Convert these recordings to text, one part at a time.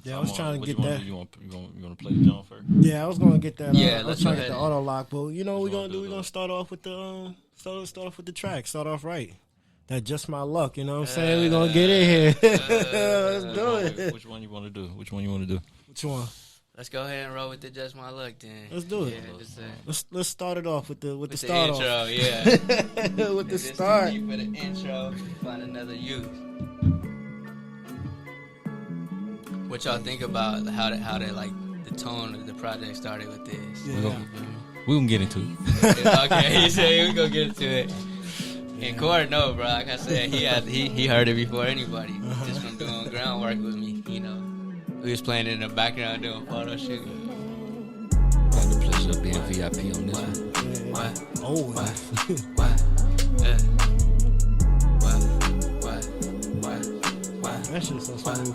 Yeah, I was trying to get you that. You want to play the John first? Yeah, I was gonna get that. Yeah, I was let's trying go to get the ahead. auto lock, but you know what we're gonna do? do We're it. gonna start off with the start off with the track. Start off right. That just my luck. You know what I'm saying? We're gonna get in here. Let's do it. Which one you want to do? Which one you want to do? Which one? Let's go ahead and roll with the Just My Luck then. Let's do it. Yeah, Let's start it off with the with the start intro, off. yeah. With the Is this start. too deep for the intro? Find another use. What y'all think about how they like the tone of the project started with this? Yeah. We gonna get into it. Okay, he said we gonna get into it. And Corey, no, bro. Like I said, he heard it before anybody, just from doing groundwork with me. You know, we was playing it in the background doing photo shoot. Got the pleasure of being VIP on this one. What? Oh, What? Yeah. What? that shit's so smooth.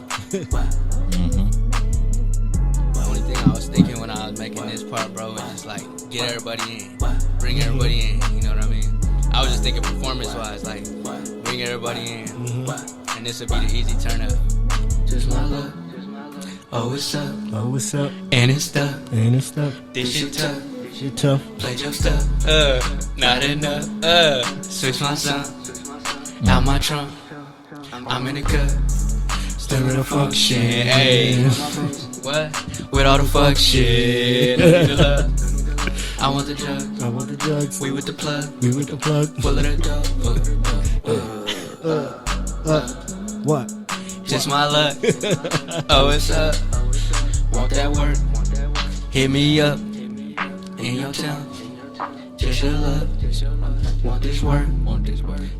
The only thing I was thinking when I was making this part, bro, was just like get everybody in, bring everybody in. You know what I mean? I was just thinking performance-wise, like bring everybody in, and this would be the easy turn up. Just my luck. Oh, what's up? Oh, what's up? And it's stuff. And it's stuff. This shit tough. Shit tough. Play your stuff. Not enough. Switch my song. Out my trunk. I'm in the cut. Stir it up, fuck shit. Hey. What? With all the fuck shit. I need the love. I want the drugs. I want the drugs. We with the plug. We with the plug. Full of the dope. What? Just my luck. Oh, it's up. Want that work? Hit me up. In your town. Just your luck. Want this work?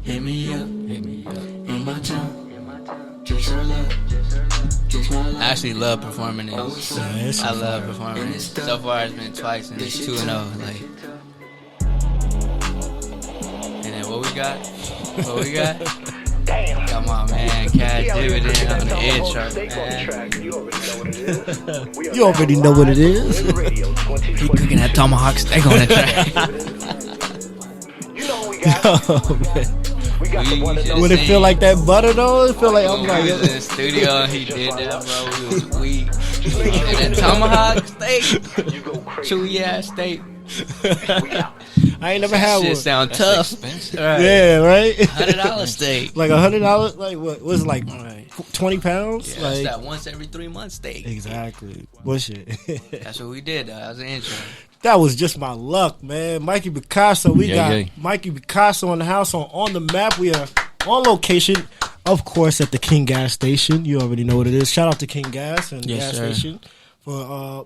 Hit me up. In my town. Just your luck. I actually love performing this. I love performing this. So far it's been twice and it's 2-0. Like. And then what we got? Got my man Cash Dividend on the intro, man. You already know what it is. He cooking that tomahawk steak on the track. Oh, man. Would it feel like that butter though? It feel like I'm We like was in the studio and he did that, bro. We was weak. And that tomahawk steak, chewy ass steak. I ain't never had Shit one. sound tough. Right. Yeah, right. $100 steak. Like $100. Like what was it, like 20 pounds? Yeah, that's like that once every 3 months steak. exactly. Bullshit. That's what we did, though. That was the intro. That was just my luck, man. Mikey Picasso. We got yeah. Mikey Picasso in the house on the map. We are on location, of course, at the King Gas Station. You already know what it is. Shout out to King Gas and Yes, Gas sir. Station for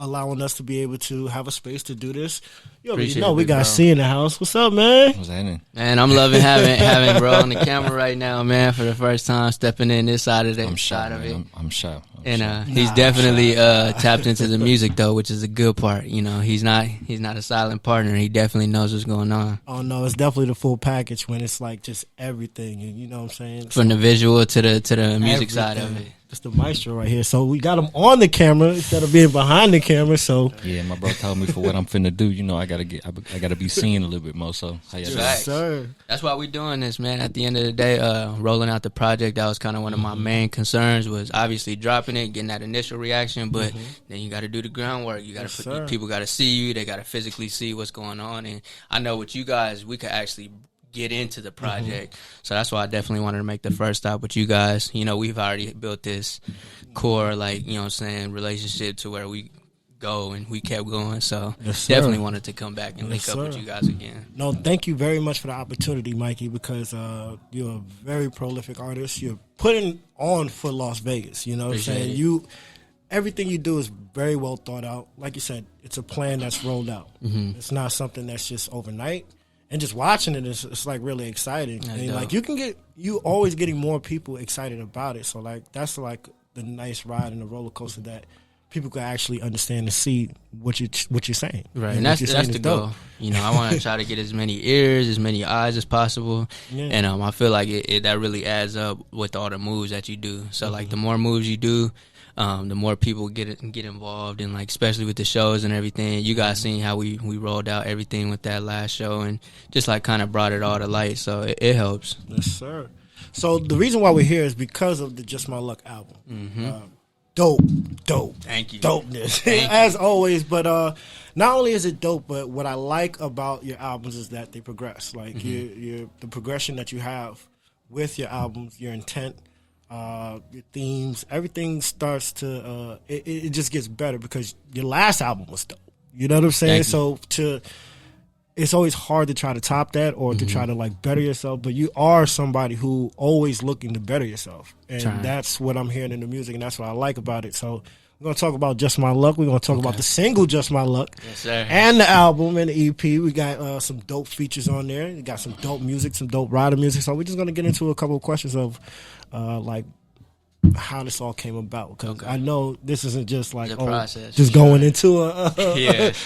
allowing us to be able to have a space to do this. You already Appreciate know we it, got bro. C in the house. What's up, man? What's happening? Man, I'm loving having bro on the camera right now, man, for the first time stepping in this side of the I'm shy, side of it. man. I'm shy. And he's definitely tapped into the music though, which is a good part. You know, he's not a silent partner. He definitely knows what's going on. Oh no, it's definitely the full package when it's like just everything. And you know what I'm saying? From the visual to the music side of Everything. it. It's the maestro right here. So we got him on the camera instead of being behind the camera. So Yeah, my bro told me for what I'm finna do, you know, I gotta be seen a little bit more. So how y'all doing? Facts. sir. That's why we doing this, man. At the end of the day, rolling out the project, that was kind of one of my main concerns, was obviously dropping it, getting that initial reaction, but then you got to do the groundwork. You got Yes, to sir. people got to see you. They got to physically see what's going on. And I know with you guys, we could actually get into the project. So that's why I definitely wanted to make the first stop with you guys. You know, we've already built this core, like, you know what I'm saying, relationship to where we go and we kept going. So Yes, sir. definitely wanted to come back and Yes, link up with sir. you guys again. No, thank you very much for the opportunity, Mikey, because you're a very prolific artist. You're putting on for Las Vegas. You know what I'm Appreciate saying? it. Everything you do is very well thought out. Like you said, it's a plan that's rolled out. It's not something that's just overnight. And just watching it is it's like really exciting. That's And dope. like you always getting more people excited about it. So like that's like the nice ride and the roller coaster that people can actually understand and see what you're saying. Right, And and what that's you're saying the is dope. goal. You know, I want to try to get as many ears, as many eyes as possible, Yeah. and I feel like it that really adds up with all the moves that you do. So like the more moves you do, the more people get involved, and like especially with the shows and everything. You guys seen how we rolled out everything with that last show, and just like kind of brought it all to light. So it helps. Yes, sir. So the reason why we're here is because of the Just My Luck album. dope. Thank you. Dopeness. Thank you. As always, but not only is it dope, but what I like about your albums is that they progress. Like the progression that you have with your albums, your intent, your themes, everything starts to it just gets better because your last album was dope. You know what I'm saying? So it's always hard to try to top that or to try to like better yourself, but you are somebody who always looking to better yourself. And that's what I'm hearing in the music, and that's what I like about it. So we're going to talk about Just My Luck. We're going to talk about the single Just My Luck. Yes, sir. And the album and the EP. We got some dope features on there. We got some dope music, some dope rider music. So we're just going to get into a couple of questions of like how this all came about, because I know this isn't just like process, just going into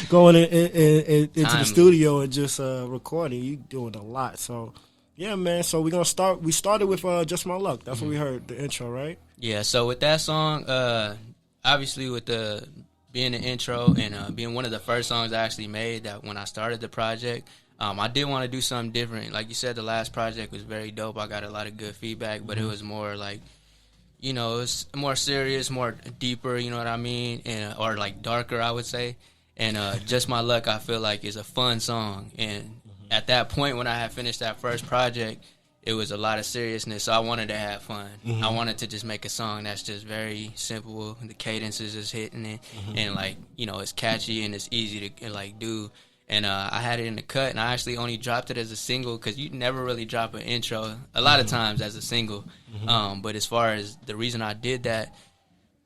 going into the studio and just recording. You doing a lot, so yeah, man. So we're gonna start. We started with Just My Luck. That's what we heard, the intro, right? Yeah. So with that song, obviously with being the intro and being one of the first songs I actually made, that when I started the project, I did want to do something different. Like you said, the last project was very dope. I got a lot of good feedback, but it was more like, you know, it's more serious, more deeper, you know what I mean, and or like darker, I would say. And Just My Luck, I feel like, is a fun song. And at that point, when I had finished that first project, it was a lot of seriousness, so I wanted to have fun. I wanted to just make a song that's just very simple. The cadence is just hitting it, and like, you know, it's catchy and it's easy to like do. And I had it in the cut, and I actually only dropped it as a single because you never really drop an intro a lot of times as a single. But as far as the reason I did that,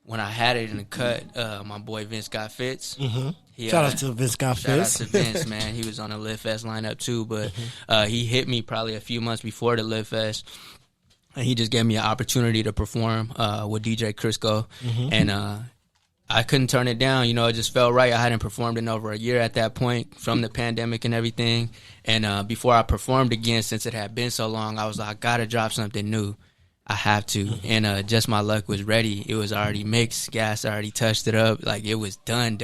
when I had it in the cut, my boy Vince Got Fits. Shout out to Vince Got Fits. Shout out to Vince, man. He was on the Live Fest lineup too, but he hit me probably a few months before the Live Fest. And he just gave me an opportunity to perform with DJ Crisco. And I couldn't turn it down. You know, it just felt right. I hadn't performed in over a year at that point from the pandemic and everything. And before I performed again, since it had been so long, I was like, I got to drop something new. I have to. And Just My Luck was ready. It was already mixed. Gas already touched it up. Like, it was done.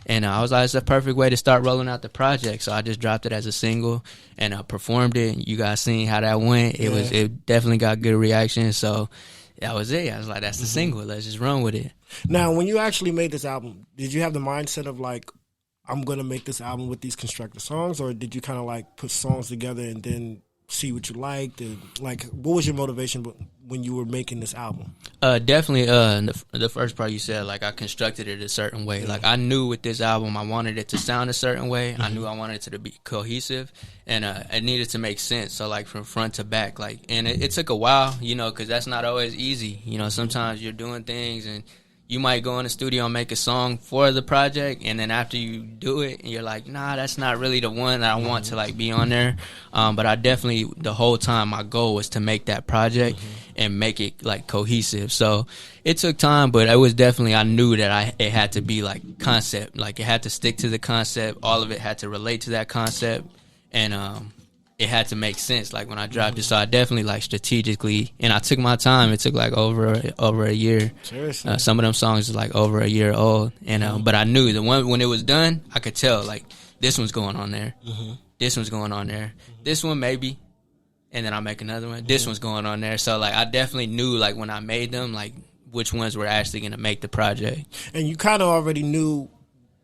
And I was like, it's a perfect way to start rolling out the project. So I just dropped it as a single and performed it. You guys seen how that went. It definitely got good reaction. So that was it. I was like, that's the single. Let's just run with it. Now, when you actually made this album, did you have the mindset of like, I'm going to make this album with these constructed songs, or did you kind of like put songs together and then see what you liked? And like, what was your motivation when you were making this album? Definitely the first part you said, like, I constructed it a certain way. Like, I knew with this album I wanted it to sound a certain way. I knew I wanted it to be cohesive, and it needed to make sense. So like from front to back, like, and it took a while, you know, because that's not always easy. You know, sometimes you're doing things and you might go in the studio and make a song for the project, and then after you do it, you're like, nah, that's not really the one that I want to like be on there. But I definitely, the whole time, my goal was to make that project and make it like cohesive. So it took time, but it was definitely, I knew that it had to be like concept, like it had to stick to the concept. All of it had to relate to that concept, and it had to make sense, like, when I dropped it. So I definitely, like, strategically, and I took my time. It took, like, over a year. Seriously? Some of them songs is, like, over a year old. And but I knew the one, when it was done, I could tell, like, this one's going on there. This one's going on there. This one, maybe. And then I'll make another one. This one's going on there. So, like, I definitely knew, like, when I made them, like, which ones were actually going to make the project. And you kind of already knew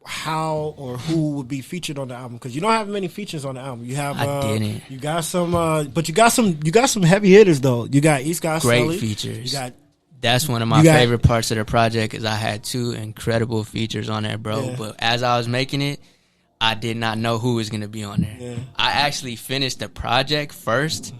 how or who would be featured on the album, because you don't have many features on the album. You have I didn't. You got some, but you got some heavy hitters though. You got East Guy Great Sully. features. You got. That's one of my favorite parts of the project, is I had 2 incredible features on there, bro. Yeah. But as I was making it, I did not know who was going to be on there. Yeah. I actually finished the project first.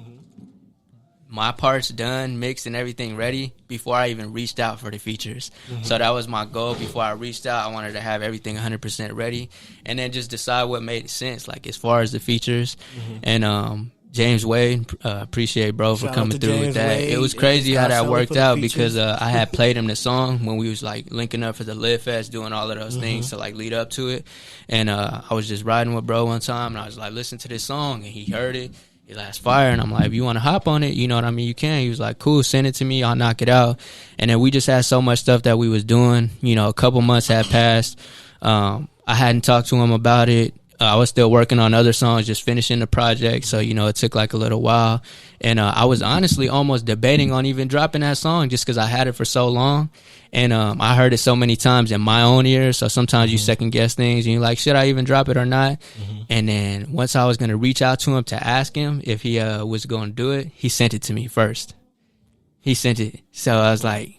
My parts done, mixed, and everything ready before I even reached out for the features. So that was my goal. Before I reached out, I wanted to have everything 100% ready, and then just decide what made sense, like, as far as the features. And James Wade, appreciate bro for coming through with that. It was crazy how that worked out, because I had played him the song when we was like linking up for the Live Fest, doing all of those things to like lead up to it. And I was just riding with bro one time, and I was like, listen to this song, and he heard it. It last fire, and I'm like, if you want to hop on it, you know what I mean, you can. He was like, cool, send it to me, I'll knock it out. And then we just had so much stuff that we was doing. You know, a couple months had passed. I hadn't talked to him about it. I was still working on other songs, just finishing the project. So, it took like a little while. And I was honestly almost debating on even dropping that song just because I had it for so long. And I heard it so many times in my own ears. So sometimes you second guess things and you're like, should I even drop it or not? And then once I was going to reach out to him to ask him if he was going to do it, he sent it to me first. He sent it. So I was like,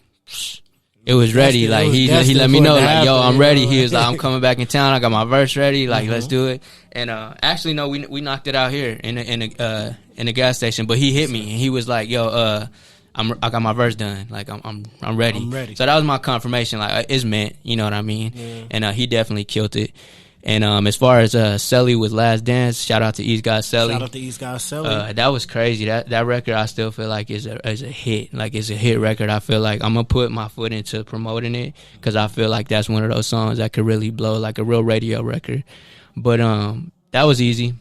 it was ready. Like he let me know, like, yo, I'm ready. He was like, I'm coming back in town. I got my verse ready. Like, let's do it. And actually, no, we knocked it out here in a gas station. But he hit me and he was like, yo, I got my verse done. Like I'm ready. I'm ready. So that was my confirmation. Like it's meant. You know what I mean? Yeah. And he definitely killed it. And as far as Selly with Last Dance, shout out to East God Selly. Shout out to East God Selly. That was crazy. That record I still feel like is a hit. Like it's a hit record. I feel like I'm gonna put my foot into promoting it because I feel like that's one of those songs that could really blow, like a real radio record. But that was easy.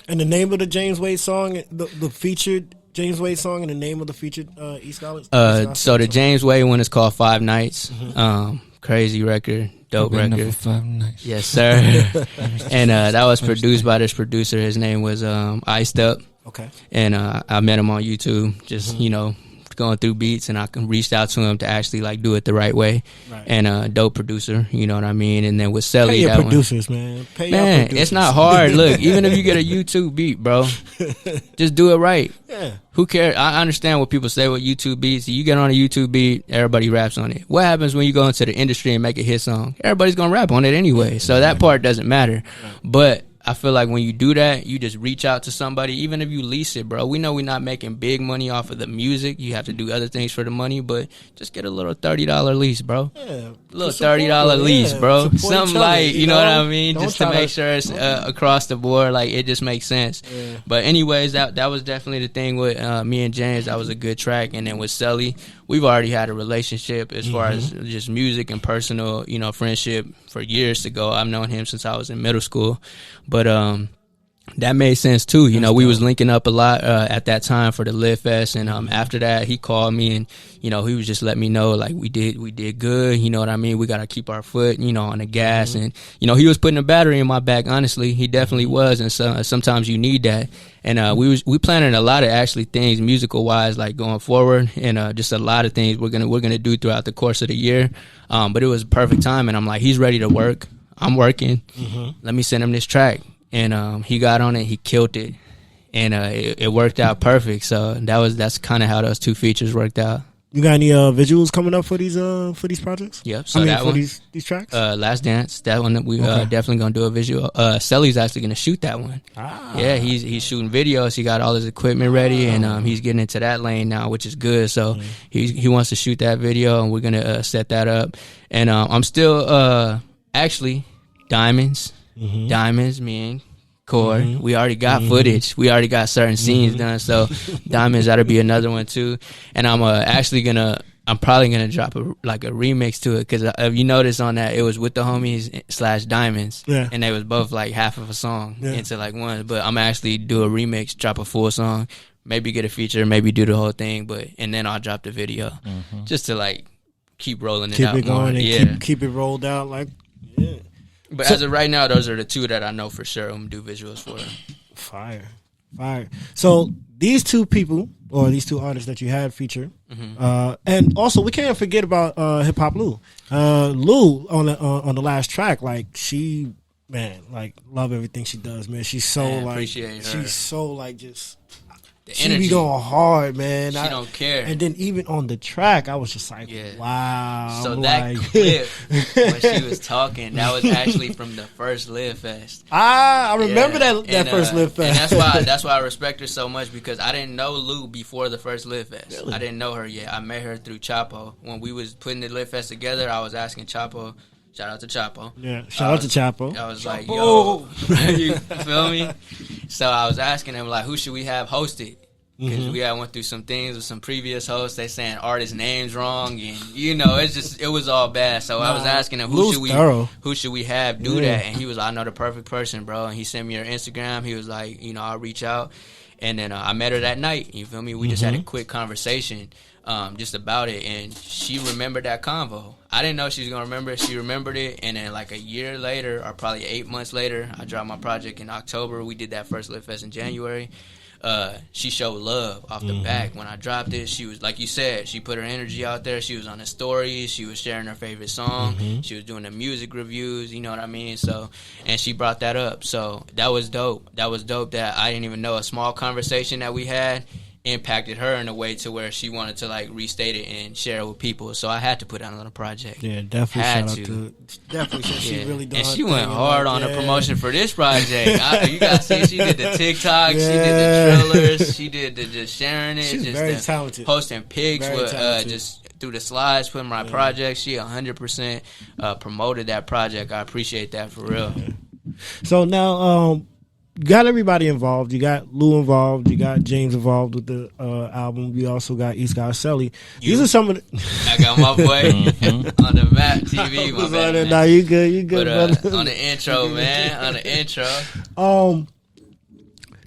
And the name of the James Wade song, the featured James Wade song, and the name of the featured East God. So the James Wade one is called 5 Nights. Crazy record. Dope record. 5 nights. Yes, sir. And that was produced by this producer. His name was Iced Up. Okay. And I met him on YouTube, just going through beats, and I reached out to him to actually like do it the right way. Right. And dope producer, you know what I mean. And then with Selly, pay your producers, man. Pay your producers. It's not hard. Look, even if you get a YouTube beat, bro, just do it right. Yeah. Who cares? I understand what people say with YouTube beats. You get on a YouTube beat, everybody raps on it. What happens when you go into the industry and make a hit song? Everybody's gonna rap on it anyway. So that part doesn't matter. But I feel like when you do that, you just reach out to somebody, even if you lease it, bro. We know we're not making big money off of the music. You have to do other things for the money, but just get a little $30 lease, bro. Yeah, a little $30 lease, bro. Something light, you know what I mean? Just to make sure it's across the board, like it just makes sense. Yeah. But anyways, that was definitely the thing with me and James. That was a good track. And then with Selly, we've already had a relationship as far as just music and personal, friendship for years ago. I've known him since I was in middle school. But that made sense too. We was linking up a lot at that time for the Live Fest, and after that he called me and he was just letting me know like we did good. You know what I mean? We gotta keep our foot on the gas, and he was putting a battery in my back. Honestly, he definitely was, and so sometimes you need that. And we planning a lot of actually things musical wise, like going forward, and just a lot of things we're gonna do throughout the course of the year. But it was perfect time, and I'm like, he's ready to work. I'm working. Let me send him this track. And he got on it, he killed it, and it worked out perfect. So that's kind of how those two features worked out. You got any visuals coming up for these projects? Yep. So that for one, these tracks. Last Dance. That one we definitely gonna do a visual. Selly's actually gonna shoot that one. Yeah, he's shooting videos. He got all his equipment ready, and he's getting into that lane now, which is good. So he wants to shoot that video, and we're gonna set that up. And I'm still actually Diamonds. Diamonds, me and Core. We already got footage. We already got certain scenes done. So Diamonds, that'll be another one too. And I'm probably gonna drop a remix to it, because if you notice on that, it was with the homies / Diamonds, and they was both like half of a song into like one. But I'm actually do a remix, drop a full song, maybe get a feature, maybe do the whole thing, and then I'll drop the video just to like keep rolling it out. Keep it going more. And keep it rolled out But as of right now, those are the two that I know for sure I'm gonna do visuals for. Fire. So these two people, or these two artists that you had featured, and also we can't forget about Hip Hop Lou. Lou on the last track, like she, man, like love everything she does, man. She's so appreciate her. She's so like just. She be going hard, man. She don't care. And then even on the track, I was just like, wow. So that clip, when she was talking, that was actually from the first Live Fest. I remember that first Live Fest. And that's why I respect her so much, because I didn't know Lou before the first Live Fest. Really? I didn't know her yet. I met her through Chapo. When we was putting the Live Fest together, I was asking Chapo. Shout out to Chapo. Yeah, shout out to Chapo. I was like, yo, you feel me? So I was asking him, like, who should we have hosted? Because we went through some things with some previous hosts. They saying artist names wrong, and it was all bad. So I was asking him, who should we have do that? And he was like, I know the perfect person, bro. And he sent me her Instagram. He was like, I'll reach out. And then I met her that night. You feel me? We just had a quick conversation. just about it, and she remembered that convo. I didn't know she was gonna remember it. She remembered it, and then like a year later, or probably 8 months later, I dropped my project in October. We did that first Lit Fest in January. She showed love off the back when I dropped it. She was, like you said, she put her energy out there. She was on the stories. She was sharing her favorite song. She was doing the music reviews. You know what I mean? So, and she brought that up. So that was dope. That was dope. That I didn't even know a small conversation that we had impacted her in a way to where she wanted to like restate it and share it with people. So I had to put out another project. Yeah, definitely. Had shout out to definitely. She really done. And her she went thing, hard like, on the promotion for this project. You guys see, she did the TikToks, she did the trailers, she did the just sharing it. She's just very talented. Posting pics Very with talented. just through the slides, putting my project. She 100% promoted that project. I appreciate that for real. So now, you got everybody involved. You got Lou involved. You got James involved with the album. You also got East Guy Selly. These are some of the. I got my boy on the Map TV. My man. Nah, you good. You good, brother. On the intro, man. On the intro.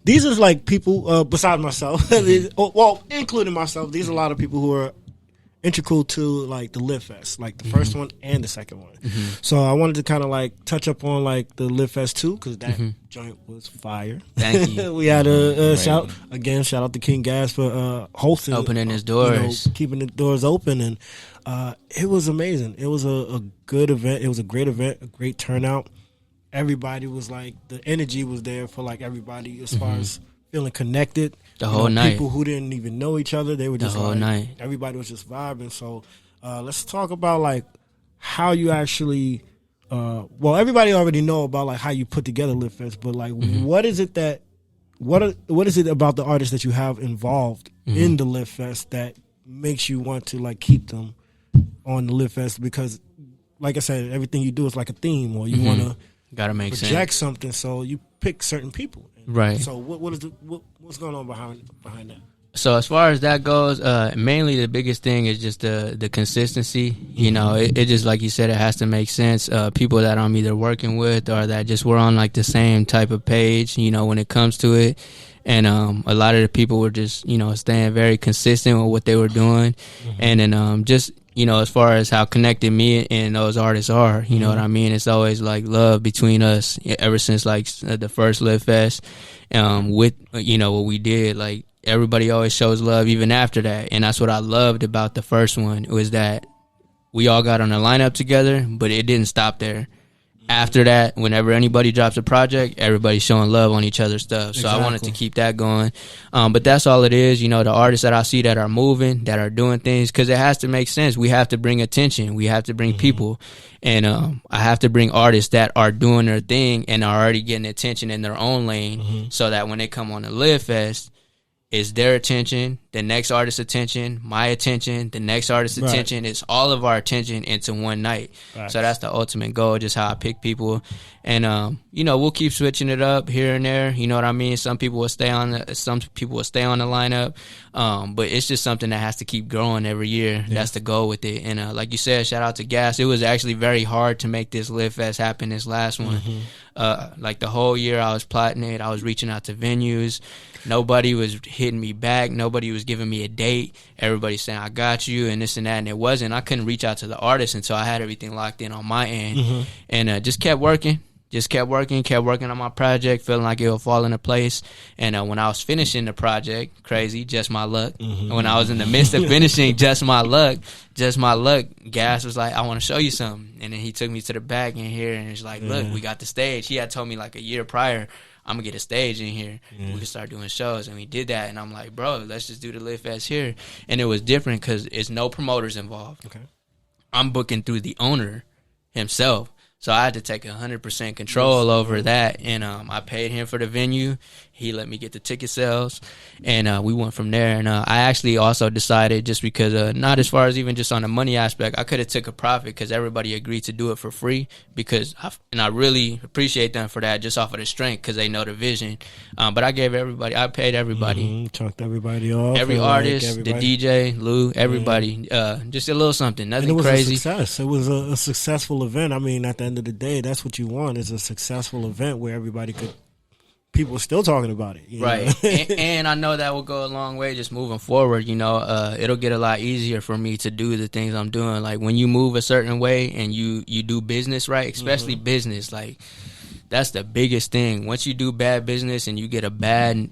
These are like people besides myself. Well, including myself. These are a lot of people who are integral to like the Lit Fest, like the first one and the second one. So I wanted to kind of like touch up on like the Lit Fest 2 because that joint was fire. Thank you. We had a shout out to King Gas for hosting, opening his doors, keeping the doors open, and it was amazing. It was a good event. It was a great event, a great turnout. Everybody was like, the energy was there for like everybody as far as feeling connected. The whole night. People who didn't even know each other, they were just the whole night. Everybody was just vibing. So let's talk about like how you actually. Well, everybody already know about like how you put together Lit Fest, but like what is it that what is it about the artists that you have involved in the Lit Fest that makes you want to like keep them on the Lit Fest? Because like I said, everything you do is like a theme, or you want to gotta make project sense. something, so you pick certain people. Right. So what's going on behind that? So as far as that goes, mainly the biggest thing is just the consistency. You know, it just, like you said, it has to make sense. People that I'm either working with or that just we're on like the same type of page, you know, when it comes to it. And a lot of the people were just, you know, staying very consistent with what they were doing. And then just, you know, as far as how connected me and those artists are, you know what I mean? It's always like love between us ever since like the first Lit Fest, with, you know, what we did. Like everybody always shows love even after that. And that's what I loved about the first one, was that we all got on a lineup together, but it didn't stop there. After that, whenever anybody drops a project, everybody's showing love on each other's stuff. So I wanted to keep that going. But that's all it is. You know, the artists that I see that are moving, that are doing things, because it has to make sense. We have to bring attention. We have to bring people. And I have to bring artists that are doing their thing and are already getting attention in their own lane, so that when they come on the Lit Fest, it's their attention, the next artist's attention, my attention, the next artist's attention. It's all of our attention into one night. So that's the ultimate goal, just how I pick people. And, you know, we'll keep switching it up here and there. You know what I mean? Some people will stay on the lineup. But it's just something that has to keep growing every year. Yeah. That's the goal with it. And like you said, shout out to Gas. It was actually very hard to make this Lit Fest happen, this last one. Like the whole year I was plotting it. I was reaching out to venues. Nobody was hitting me back. Nobody was giving me a date. Everybody saying, I got you, and this and that. And it wasn't. I couldn't reach out to the artist until I had everything locked in on my end. And just kept working. Kept working on my project, feeling like it would fall into place. And when I was finishing the project, crazy, just my luck. When I was in the midst of finishing, just my luck, Gas was like, I want to show you something. And then he took me to the back in here, and it's like, look, we got the stage. He had told me like a year prior, I'm going to get a stage in here. We can start doing shows. And we did that. And I'm like, bro, let's just do the Lit Fest here. And it was different because it's no promoters involved. I'm booking through the owner himself. So I had to take 100% control over that, and I paid him for the venue. He let me get the ticket sales, and we went from there. And I actually also decided, just because, not as far as even just on the money aspect, I could have took a profit because everybody agreed to do it for free. I really appreciate them for that, just off of the strength, because they know the vision. But I paid everybody. Chunked everybody off. Every artist, the DJ, Lou, everybody. Just a little something, nothing crazy. A success. It was a successful event. I mean, at the end of the day, that's what you want, is a successful event where everybody could people are still talking about it. You Right. know? and I know that will go a long way just moving forward. You know, it'll get a lot easier for me to do the things I'm doing. Like when you move a certain way and you do business right, especially business, like that's the biggest thing. Once you do bad business and you get a bad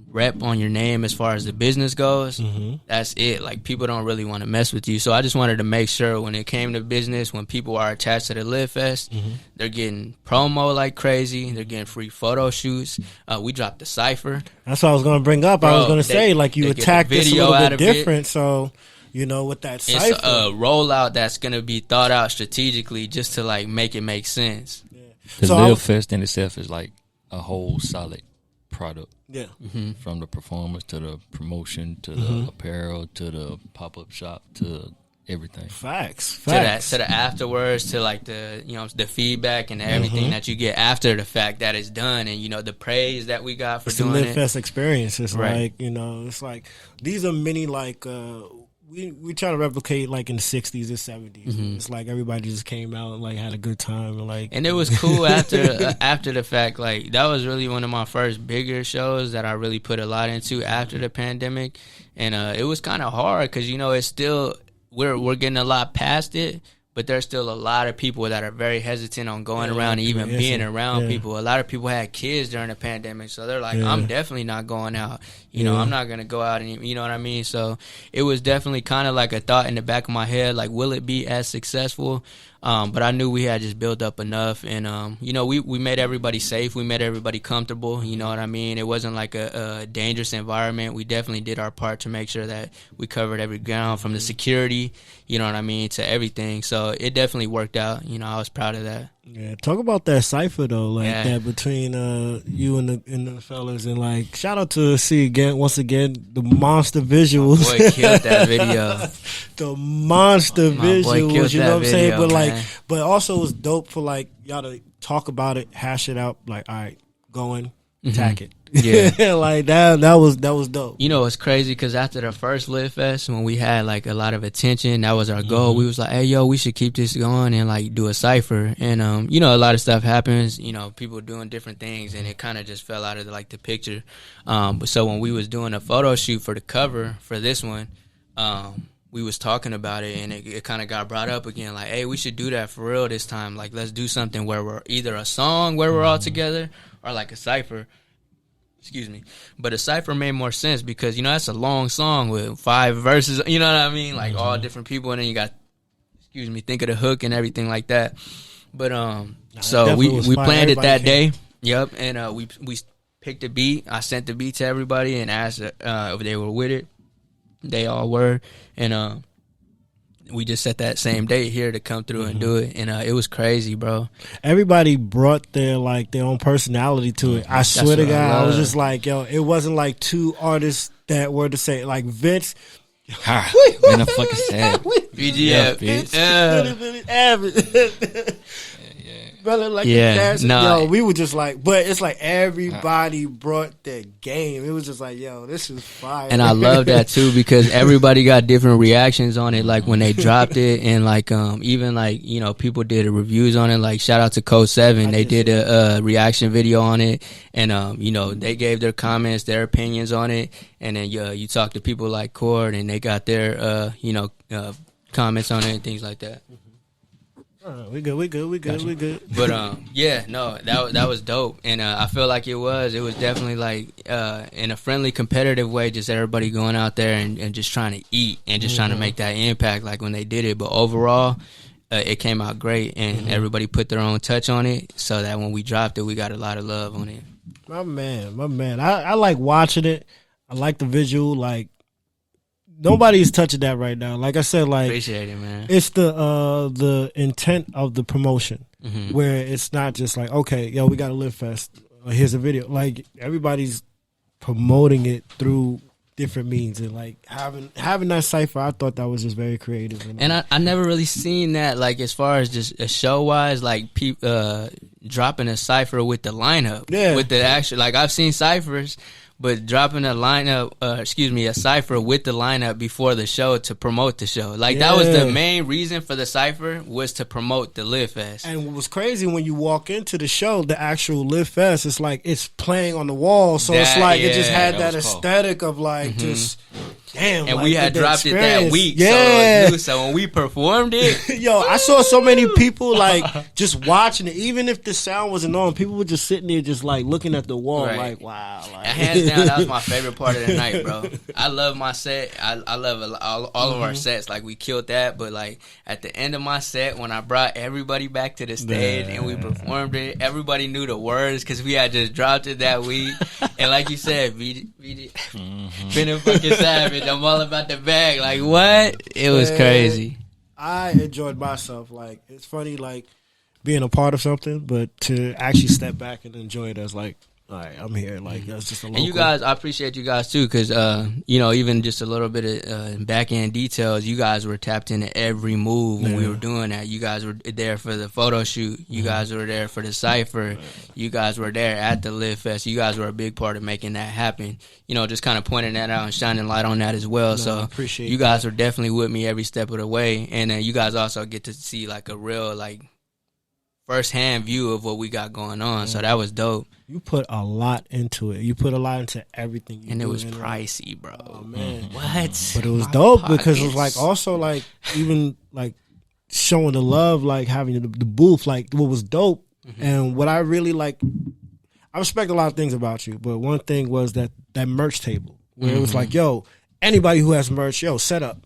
rep on your name as far as the business goes, that's it. Like people don't really want to mess with you. So I just wanted to make sure when it came to business, when people are attached to the Live Fest, they're getting promo like crazy. They're getting free photo shoots. We dropped the cypher. That's what I was going to bring up. Bro, I was going to say, like, you attacked this a little bit different. So, you know, with that cypher. It's a rollout that's going to be thought out strategically just to, like, make it make sense. Yeah. The So Live Fest in itself is like a whole solid product. Yeah. From the performance to the promotion to the apparel to the pop-up shop to everything. Facts. To the afterwards, to like the, you know, the feedback and everything that you get after the fact that it's done, and you know the praise that we got for It's doing the Live it. Fest experience. It's Right. like, you know, it's like these are many like we try to replicate like in the 60s and 70s. It's like everybody just came out and like had a good time and like. And it was cool after the fact. Like that was really one of my first bigger shows that I really put a lot into after the pandemic, and it was kind of hard because you know it's still we're getting a lot past it, but there's still a lot of people that are very hesitant on going around and even being around people. A lot of people had kids during the pandemic, so they're like, I'm definitely not going out. You know, I'm not going to go out and, you know what I mean? So it was definitely kind of like a thought in the back of my head, like, will it be as successful? But I knew we had just built up enough, and you know, we made everybody safe, we made everybody comfortable. You know what I mean? It wasn't like a dangerous environment. We definitely did our part to make sure that we covered every ground, from the security, you know what I mean, to everything. So it definitely worked out. You know, I was proud of that. Yeah, talk about that cipher though, like that between you and the fellas, and like shout out to once again the monster visuals. My boy killed that video. The monster visuals, you know what I'm saying? But like, man. but also it was dope for like y'all to talk about it, hash it out. Like, all right, going, attack it. Yeah. Like that was dope. You know, it's crazy because after the first Live Fest, when we had like a lot of attention, that was our goal. We was like, hey, yo, we should keep this going and like do a cypher. And, you know, a lot of stuff happens, you know, people doing different things, and it kind of just fell out of like the picture. But so when we was doing a photo shoot for the cover for this one, we was talking about it, and it kind of got brought up again. Like, hey, we should do that for real this time. Like, let's do something where we're either a song where we're all together or like a cypher. Excuse me. But a cypher made more sense because, you know, that's a long song with 5 verses, you know what I mean? Like all different people, and then you got, think of the hook and everything like that. But so we planned it that day. Yep. And we picked a beat. I sent the beat to everybody and asked if they were with it. They all were. And we just set that same date here to come through and do it, and it was crazy, bro. Everybody brought their own personality to it. I swear to God, I was just like, yo, it wasn't like 2 artists that were the same. Like Vince, Ha, man, I'm fucking sad. VGF, brother, like we were just like, but it's like everybody brought their game. It was just like, yo, this is fire. And I love that too because everybody got different reactions on it. Like when they dropped it, and like even like, you know, people did reviews on it. Like shout out to Code 7, they did a reaction video on it, and you know, they gave their comments, their opinions on it. And then you talk to people like Cord, and they got their you know, comments on it and things like that. We good. But yeah, no, that was dope, and I feel like it was definitely like in a friendly, competitive way, just everybody going out there and just trying to eat and just trying to make that impact, like when they did it. But overall, it came out great, and everybody put their own touch on it, so that when we dropped it, we got a lot of love on it. My man, I like watching it. I like the visual, like. Nobody's touching that right now. Like I said, like Appreciate it, man. It's the intent of the promotion, where it's not just like, okay, yo, we got a Live Fest. Here's a video. Like everybody's promoting it through different means, and like having that cipher, I thought that was just very creative. And I never really seen that, like as far as just a show wise, like dropping a cipher with the lineup, with the actual. Like I've seen ciphers, but dropping a lineup, a cipher with the lineup before the show to promote the show. Like that was the main reason for the cipher, was to promote the Live Fest. And what was crazy, when you walk into the show, the actual Live Fest, it's like it's playing on the wall, so it's like it just had that aesthetic of like just. Damn, and like, we had dropped it that week, so it was new. So when we performed it, yo, I saw so many people like just watching it. Even if the sound wasn't on, people were just sitting there, just like looking at the wall, like wow. Like, hands down, that was my favorite part of the night, bro. I love my set. I love all of our sets. Like we killed that, but like at the end of my set, when I brought everybody back to the stage and we performed it, everybody knew the words because we had just dropped it that week. And like you said, been a fucking savage. I'm all about the bag. Like, what? It was crazy. I enjoyed myself. Like, it's funny, like, being a part of something, but to actually step back and enjoy it as, like, all right, I'm here. Like, that's just a local. And you guys, I appreciate you guys, too, because, even just a little bit of back-end details, you guys were tapped into every move when we were doing that. You guys were there for the photo shoot. You guys were there for the cipher. You guys were there at the Live Fest. You guys were a big part of making that happen. Just kind of pointing that out and shining light on that as well. So appreciate you guys were definitely with me every step of the way. And you guys also get to see, like, a real, like, first-hand view of what we got going on. So that was dope. You put a lot into it. You put a lot into everything you and do. it was pricey, bro. Oh, man. What? But it was dope because it was, like, also, like, even, like, showing the love, like, having the booth, like, what was dope. And what I really, like, I respect a lot of things about you, but one thing was that merch table where it was like, yo, anybody who has merch, yo, set up,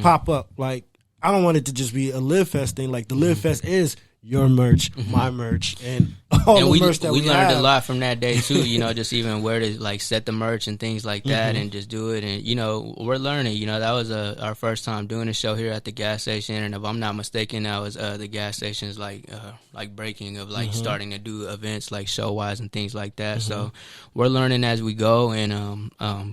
pop up. Like, I don't want it to just be a Live Fest thing. Like, the Live Fest is your merch, my merch, and all the merch that we learned have. a lot from that day too. Just even where to like set the merch and things like that, and just do it. And we're learning. That was our first time doing a show here at the gas station, and if I'm not mistaken, that was the gas station's like breaking of like starting to do events like show wise and things like that. So we're learning as we go. And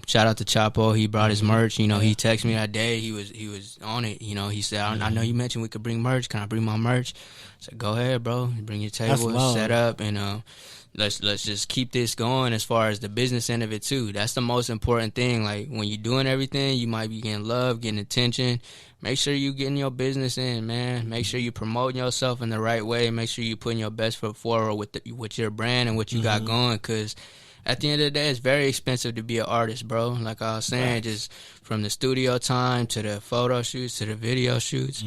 shout out to Chapo. He brought his merch. He texted me that day. He was on it. He said, I know you mentioned we could bring merch. Can I bring my merch? I said, go ahead, bro. Bring your table, set up, and let's just keep this going as far as the business end of it too. That's the most important thing. Like when you're doing everything, you might be getting love, getting attention. Make sure you getting your business in, man. Make sure you promoting yourself in the right way. Make sure you putting your best foot forward with your brand and what you got going, because at the end of the day, it's very expensive to be an artist, bro. Like I was saying, just from the studio time to the photo shoots to the video shoots.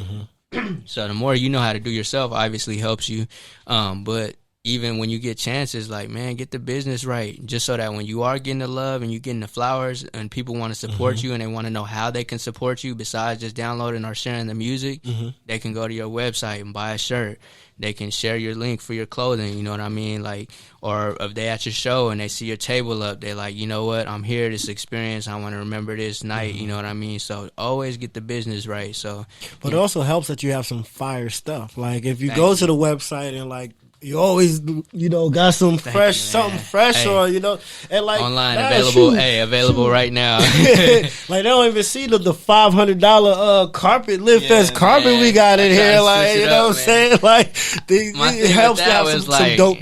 So the more you know how to do yourself obviously helps you. But even when you get chances, like, man, get the business right, just so that when you are getting the love and you getting the flowers and people want to support you and they want to know how they can support you besides just downloading or sharing the music, they can go to your website and buy a shirt. They can share your link for your clothing, you know what I mean? Like, or if they at your show and they see your table up, they're like, you know what, I'm here, this experience, I want to remember this night, you know what I mean? So always get the business right. So, but it also helps that you have some fire stuff. Like if you go to the website and like you always, got some something fresh, or and like online available right now. Like they don't even see the $500 carpet, Live Fest carpet we got in here. Like what I'm saying, like it helps to have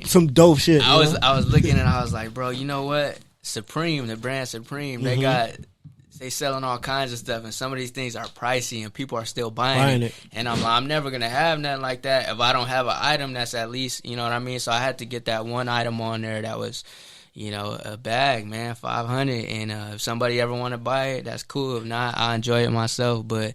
some dope shit. I was looking and I was like, bro, you know what? Supreme, the brand Supreme, they selling all kinds of stuff, and some of these things are pricey, and people are still buying it. And I'm never gonna have nothing like that if I don't have an item that's at least, you know what I mean. So I had to get that one item on there that was, a bag, man, $500. And if somebody ever want to buy it, that's cool. If not, I enjoy it myself. But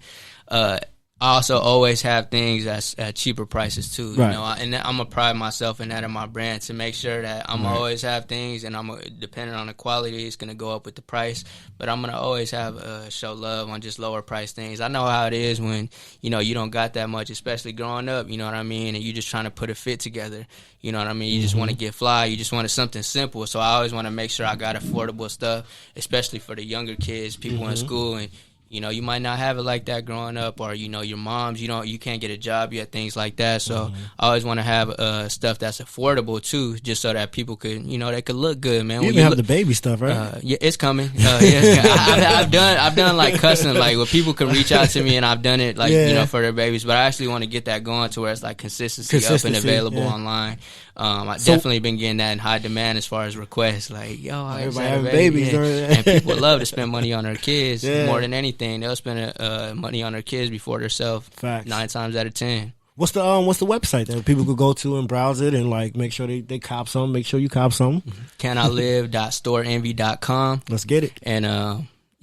I also always have things at cheaper prices too, right. And I'm gonna pride myself in that in my brand to make sure that I'm always have things, and depending on the quality, it's gonna go up with the price. But I'm gonna always have show love on just lower price things. I know how it is when you don't got that much, especially growing up. You know what I mean, and you just trying to put a fit together. You know what I mean. You just want to get fly. You just wanted something simple. So I always want to make sure I got affordable stuff, especially for the younger kids, people in school, and You know, you might not have it like that growing up, or you know, your moms, you can't get a job yet, things like that. So I always want to have stuff that's affordable too, just so that people could, they could look good, man. You even have the baby stuff, right? Yeah, it's coming. I've done like custom, like where people can reach out to me, and I've done it like for their babies. But I actually want to get that going to where it's like consistency up and available online. I've definitely been getting that in high demand as far as requests. Like, yo, everybody having babies, and people love to spend money on their kids more than anything. They'll spend money on their kids before themselves. 9 times out of 10. What's the website that people could go to and browse it and like make sure they cop some? Make sure you cop some. CanILive.storeenvy.com. Let's get it. And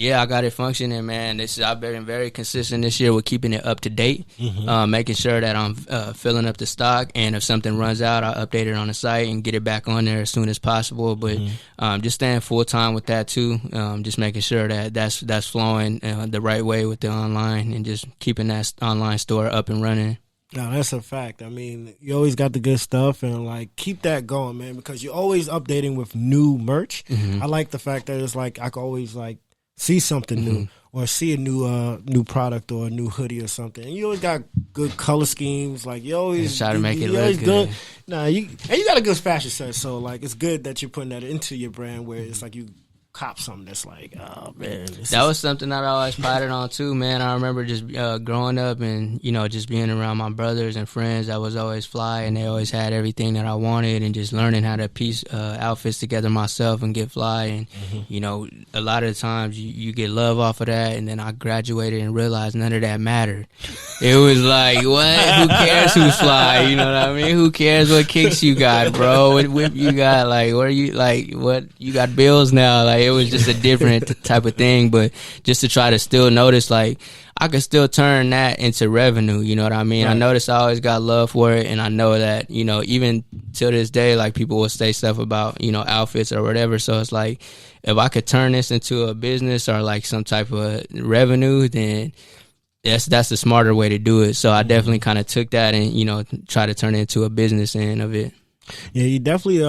I got it functioning, man. I've been very consistent this year with keeping it up to date, making sure that I'm filling up the stock, and if something runs out, I'll update it on the site and get it back on there as soon as possible. But just staying full time with that too, just making sure that that's flowing the right way with the online, and just keeping that online store up and running. No, that's a fact. I mean, you always got the good stuff, and like keep that going, man, because you're always updating with new merch. I like the fact that it's like I can always like see something new, or see a new product or a new hoodie or something. And you always got good color schemes. Like you always try to make it look good. Nah, you got a good fashion sense. So like it's good that you're putting that into your brand, where it's like you cop something that's like, oh man, that was something that I always prided on too, man. I remember just growing up and just being around my brothers and friends that was always fly, and they always had everything that I wanted, and just learning how to piece outfits together myself and get fly. And a lot of the times you get love off of that, and then I graduated and realized none of that mattered. It was like, what? Who cares who's fly? You know what I mean? Who cares what kicks you got, bro? What whip you got? Like, what are you like? What you got bills now? Like, it was just a different type of thing, but just to try to still notice, like, I could still turn that into revenue, you know what I mean? Right. I noticed I always got love for it, and I know that, even till this day, like, people will say stuff about, outfits or whatever, so it's like, if I could turn this into a business or, like, some type of revenue, then that's the smarter way to do it. So I definitely kind of took that and, try to turn it into a business end of it. Yeah, you definitely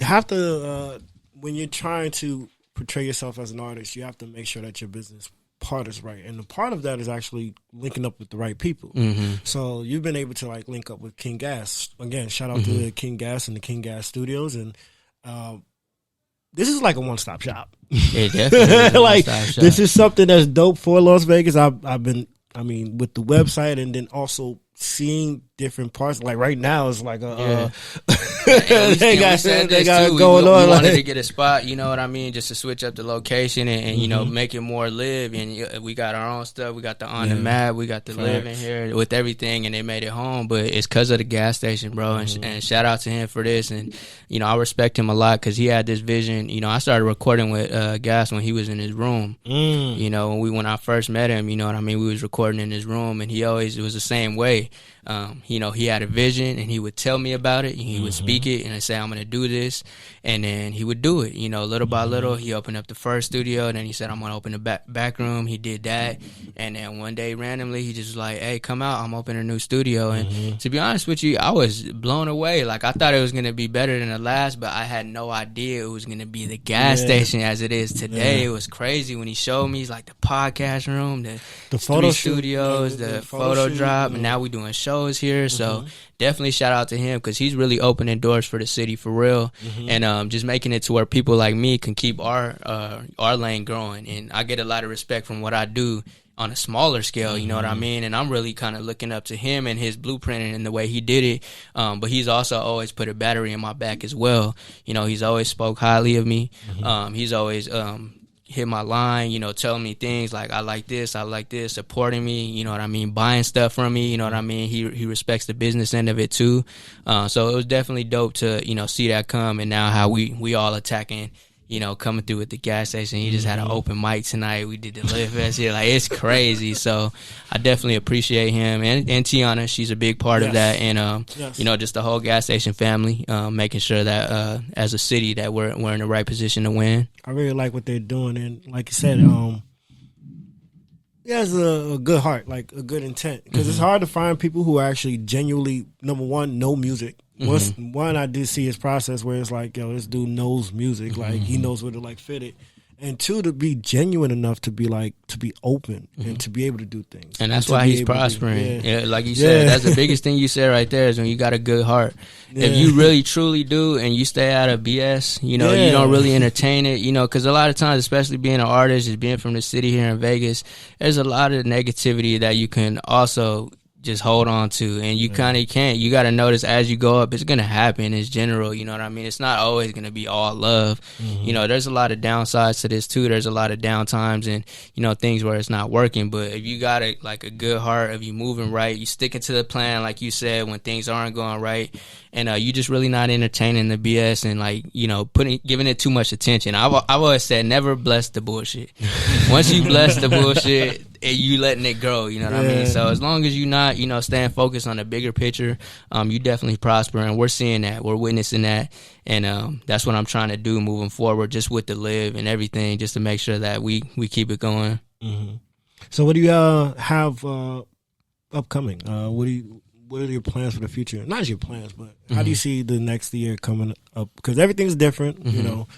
have to... when you're trying to portray yourself as an artist, you have to make sure that your business part is right. And the part of that is actually linking up with the right people. So you've been able to like link up with King Gas. Again, shout out to King Gas and the King Gas Studios. And this is like a one-stop shop. It definitely is a like one-stop shop. This is something that's dope for Las Vegas. I've been with the website, and then also seeing different parts. Like right now, it's like a they got going on. We wanted to get a spot, you know what I mean, just to switch up the location and make it more live. And we got our own stuff. We got the on the map. We got the live in here with everything, and they made it home. But it's because of the gas station, bro. And shout out to him for this. And I respect him a lot because he had this vision. I started recording with Gas when he was in his room. When I first met him, you know what I mean, we was recording in his room, and it was the same way. He had a vision, and he would tell me about it, and he would speak it, and I'd say, I'm going to do this, and then he would do it. Little by little, he opened up the first studio, and then he said, I'm going to open the back room. He did that, and then one day, randomly, he just was like, hey, come out, I'm opening a new studio. And to be honest with you, I was blown away. Like, I thought it was going to be better than the last, but I had no idea it was going to be the gas station as it is today. It was crazy when he showed me, like, the podcast room, the photo studios, the photo drop, and now we doing shows here. So definitely shout out to him because he's really opening doors for the city for real, and just making it to where people like me can keep our lane growing. And I get a lot of respect from what I do on a smaller scale, you know what I mean? And I'm really kind of looking up to him and his blueprint and the way he did it. But he's also always put a battery in my back as well. He's always spoke highly of me. He's always hit my line, telling me things like, I like this, supporting me, you know what I mean, buying stuff from me, you know what I mean. He respects the business end of it too. So it was definitely dope to, see that come, and now how we all attacking, coming through at the gas station. He just had an open mic tonight. We did the Live Fest here. Like, it's crazy. So I definitely appreciate him. And Tiana, she's a big part of that. And, just the whole gas station family, making sure that as a city that we're in the right position to win. I really like what they're doing. And like you said, he has a good heart, like a good intent. Because it's hard to find people who are actually genuinely, number one, know music. One, I did see his process where it's like, yo, this dude knows music. Like, he knows where to, like, fit it. and two, to be genuine enough to be open and to be able to do things. And that's why he's prospering. Yeah, like you said, that's the biggest thing you said right there is when you got a good heart. Yeah. If you really truly do and you stay out of BS, you know, you don't really entertain it, you know, because a lot of times, especially being an artist, just being from the city here in Vegas, there's a lot of negativity that you can also just hold on to, and you kind of can't. You got to notice as you go up, it's going to happen. It's general, you know what I mean? It's not always going to be all love. You know, there's a lot of downsides to this too. There's a lot of downtimes and, you know, things where it's not working. But if you got a good heart, if you moving right, you sticking to the plan, like you said, when things aren't going right, and you just really not entertaining the BS and, like, you know, giving it too much attention. I've always said never bless the bullshit. Once you bless the bullshit, you letting it grow, you know what I mean? So as long as you not, you know, staying focused on the bigger picture, you definitely prosper, and we're seeing that, we're witnessing that, and that's what I'm trying to do moving forward, just with the live and everything, just to make sure that we keep it going. So what do you have upcoming? What are your plans for the future? Not just your plans, but how do you see the next year coming up? Because everything's different, you know.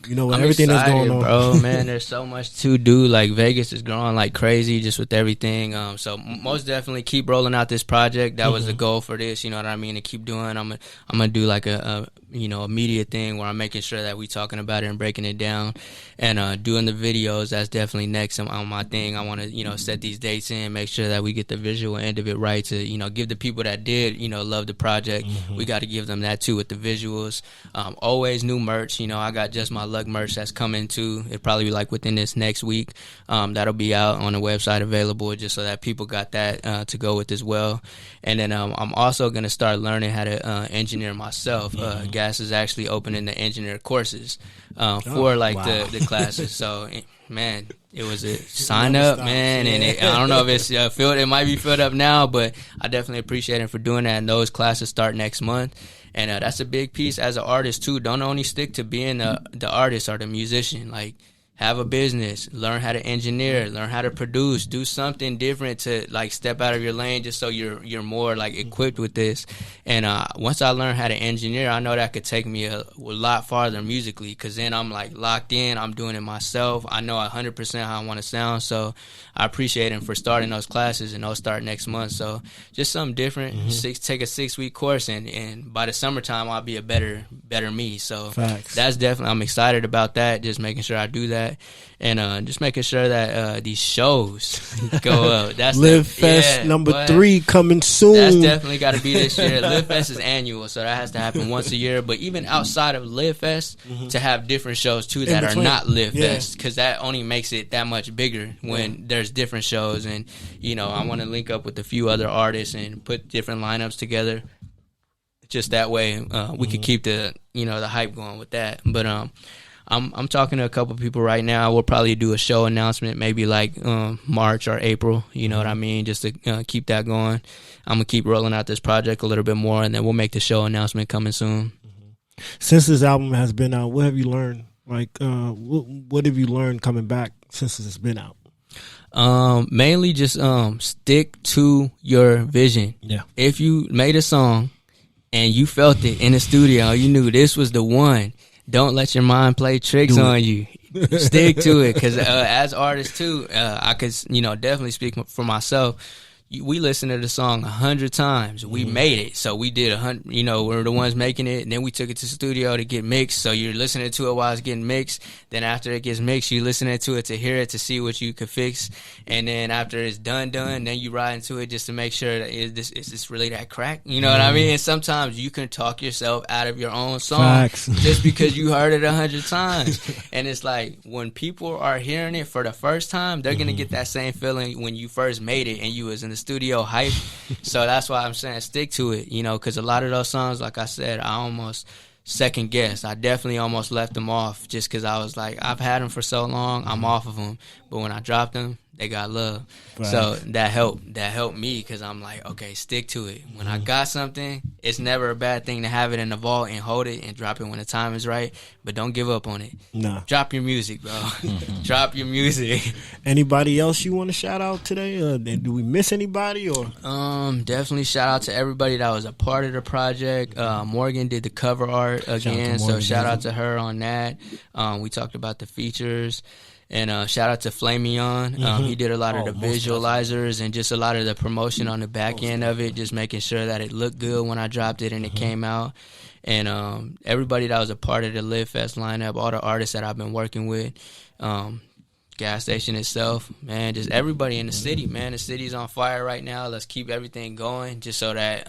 You know, I'm everything excited, that's going on, bro. Man, there's so much to do. Like, Vegas is growing like crazy, just with everything. So most definitely keep rolling out this project. That was the goal for this. You know what I mean? To keep doing. I'm gonna do like a media thing where I'm making sure that we talking about it and breaking it down, and doing the videos. That's definitely next on my thing. I want to, you know, set these dates in, make sure that we get the visual end of it right, to, you know, give the people that did, you know, love the project. We got to give them that too with the visuals. Always new merch. You know, I got Just My Luck merch that's coming too. It'll probably be like within this next week. That'll be out on the website available, just so that people got that to go with as well. And then I'm also gonna start learning how to engineer myself. Gas is actually opening the engineer courses for the classes. So, man, it was a sign up, man, and I don't know if it's filled. It might be filled up now, but I definitely appreciate him for doing that. And those classes start next month. And that's a big piece as an artist too. Don't only stick to being the artist or the musician. Like, have a business, learn how to engineer, learn how to produce, do something different to, like, step out of your lane, just so you're more, like, equipped with this. And once I learn how to engineer, I know that could take me a lot farther musically, because then I'm, like, locked in. I'm doing it myself. I know 100% how I want to sound. So I appreciate him for starting those classes, and those start next month. So just something different. Take a 6-week course, and by the summertime I'll be a better me. So that's definitely, I'm excited about that. Just making sure I do that. And just making sure that these shows go up. That's Live Fest number 3 coming soon. That's definitely got to be this year. Live Fest is annual, so that has to happen once a year. But even outside of Live Fest, to have different shows too that are not Live Fest, because that only makes it that much bigger when there's different shows. And, you know, I want to link up with a few other artists and put different lineups together. Just that way we could keep the hype going with that. But I'm talking to a couple people right now. We'll probably do a show announcement maybe like March or April, you know what I mean, just to keep that going. I'm going to keep rolling out this project a little bit more, and then we'll make the show announcement coming soon. Since this album has been out, what have you learned? Like, what have you learned coming back since it's been out? Mainly just stick to your vision. Yeah. If you made a song and you felt it in the studio, you knew this was the one, don't let your mind play tricks on you. Stick to it, because as artists too, I could definitely speak for myself. We listened to the song 100 times. We made it, so we did 100. We're the ones making it, and then we took it to the studio to get mixed. So you're listening to it while it's getting mixed. Then after it gets mixed, you're listening to it to hear it, to see what you could fix. And then after it's done, then you ride into it just to make sure that is this really that crack? You know what I mean? And sometimes you can talk yourself out of your own song just because you heard it 100 times. And it's like, when people are hearing it for the first time, they're gonna get that same feeling when you first made it and you was in the studio hype. So that's why I'm saying stick to it, because a lot of those songs, like I said, I almost second guessed. I definitely almost left them off just because I was like, I've had them for so long, I'm off of them. But when I dropped them, they got love. Right. So that helped me, because I'm like, okay, stick to it. When I got something, it's never a bad thing to have it in the vault and hold it and drop it when the time is right, but don't give up on it. Nah. Drop your music, bro. Drop your music. Anybody else you want to shout out today? Do we miss anybody? Or Definitely shout out to everybody that was a part of the project. Morgan did the cover art again, so shout out to her on that. We talked about the features. And shout out to Flamion. He did a lot of the visualizers and just a lot of the promotion on the back end of it, just making sure that it looked good when I dropped it and it came out. And everybody that was a part of the Live Fest lineup, all the artists that I've been working with, gas station itself, man, just everybody in the city, man. The city's on fire right now. Let's keep everything going, just so that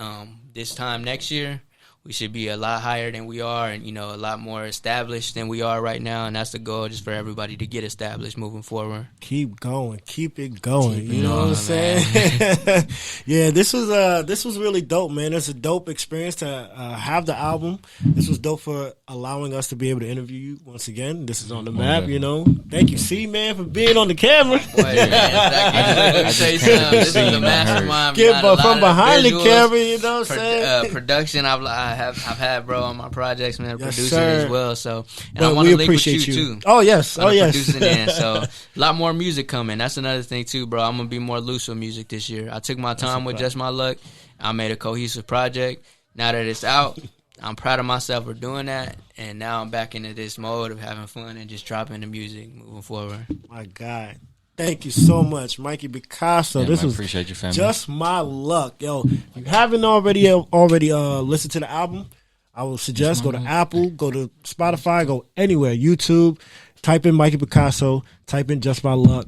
this time next year, we should be a lot higher than we are, and, you know, a lot more established than we are right now. And that's the goal, just for everybody to get established moving forward. Keep going. Keep it going. You know what I'm saying? Yeah, this was really dope, man. It's a dope experience to have the album. This was dope for allowing us to be able to interview you once again. This is on the map, you know. Thank you, C, man, for being on the camera. This is the mastermind. From behind the camera, you know what I'm saying? Production, I've had bro on my projects, man, Yes, producer sir. as well. So, and Well, I want we to link with appreciate you you. too. Oh yes, oh yes. Producing in, so a lot more music coming. That's another thing too, bro. I'm gonna be more loose with music this year. I took my time with Just My Luck. I made a cohesive project. Now that it's out, I'm proud of myself for doing that. And now I'm back into this mode of having fun and just dropping the music moving forward. My God. Thank you so much, Mikey Picasso. Yeah, this man, was appreciate your family. Just My Luck. Yo, if you haven't already listened to the album, I will suggest go to Apple, go to Spotify, go anywhere, YouTube, type in Mikey Picasso, type in Just My Luck.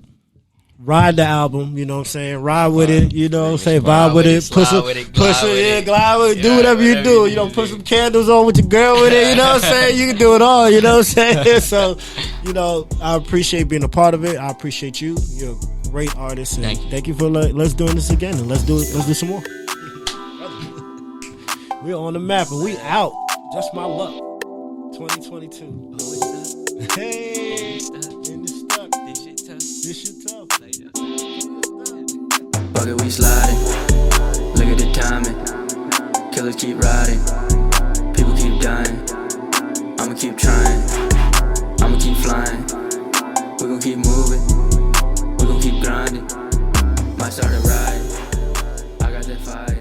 Ride the album, you know what I'm saying? Ride with it, you know what I'm saying? Vibe with it, push it, glide with it, do whatever you do. You know, put some candles on with your girl with it, you know what I'm saying? You can do it all, you know what I'm saying? So, you know, I appreciate being a part of it. I appreciate you. You're a great artist. And thank you for let's doing this again, and let's do some more. We're on the map and we out. Just My Luck. 2022. Hey, in the stuck. This shit tough. Bucket, we sliding. Look at the timing. Killers keep riding. People keep dying. I'ma keep trying. I'ma keep flying. We gon' keep moving. We gon' keep grinding. Might start a ride. I got that fire.